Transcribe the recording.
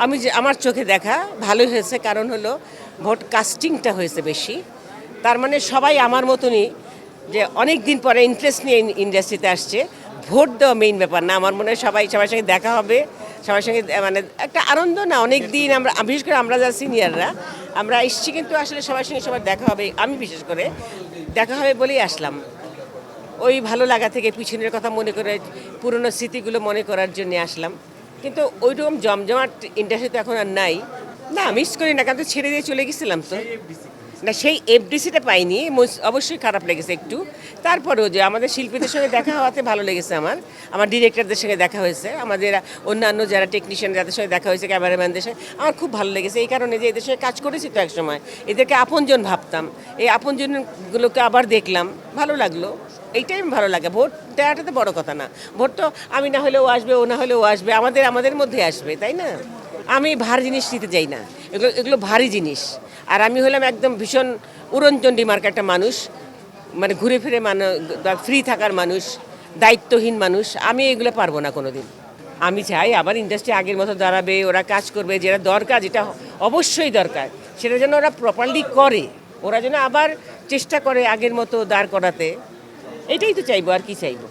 আমি যে আমার চোখে দেখা ভালোই হয়েছে, কারণ হলো ভোট কাস্টিংটা হয়েছে বেশি। তার মানে সবাই আমার মতনই যে অনেক দিন পরে ইন্টারেস্ট নিয়ে ইন্ডাস্ট্রিতে আসছে। ভোট দেওয়া মেইন ব্যাপার না, আমার মনে হয় সবাই সবার সঙ্গে দেখা হবে, সবার সঙ্গে মানে একটা আনন্দ না। অনেক দিন আমরা বিশেষ করে আমরা যারা সিনিয়ররা আমরা এসছি, কিন্তু আসলে সবার সঙ্গে সবার দেখা হবে, আমি বিশেষ করে দেখা হবে বলেই আসলাম। ওই ভালো লাগা থেকে পিছনের কথা মনে করে পুরনো স্মৃতিগুলো মনে করার জন্য আসলাম। কিন্তু ওইরকম জমজমাট ইন্ডাস্ট্রি তো এখন আর নাই। না, মিস করি না, কারণ তো ছেড়ে দিয়ে চলে গেছিলাম তো। না, সেই এফডিসিটা পাইনি, অবশ্যই খারাপ লেগেছে একটু। তারপরেও যে আমাদের শিল্পীদের সঙ্গে দেখা হওয়াতে ভালো লেগেছে আমার। আমার ডিরেক্টরদের সঙ্গে দেখা হয়েছে, আমাদের অন্যান্য যারা টেকনিশিয়ান যাদের সঙ্গে দেখা হয়েছে, ক্যামেরাম্যানদের সঙ্গে আমার খুব ভালো লেগেছে। এই কারণে যে এদের সঙ্গে কাজ করেছি তো এক সময়, এদেরকে আপনজন ভাবতাম। এই আপনজনগুলোকে আবার দেখলাম, ভালো লাগলো। এইটাই ভালো লাগে। ভোট দেওয়াটা তো বড় কথা না। ভোট তো আমি না হলেও আসবে, ও না হলেও আসবে, আমাদের আমাদের মধ্যে আসবে, তাই না? আমি ভারী জিনিস নিতে যাই না, এগুলো এগুলো ভারী জিনিস। আর আমি হলাম একদম ভীষণ উড়নচণ্ডী মার্কা একটা মানুষ, মানে ঘুরে ফিরে ফ্রি থাকার মানুষ, দায়িত্বহীন মানুষ। আমি এগুলো পারবো না কোনো দিন। আমি চাই আবার ইন্ডাস্ট্রি আগের মতো দাঁড়াবে, ওরা কাজ করবে, যেটা দরকার, যেটা অবশ্যই দরকার, সেটা যেন ওরা প্রপারলি করে। ওরা যেন আবার চেষ্টা করে আগের মতো দাঁড় করাতে। এটাই তো চাইবো, আর কি চাইবো।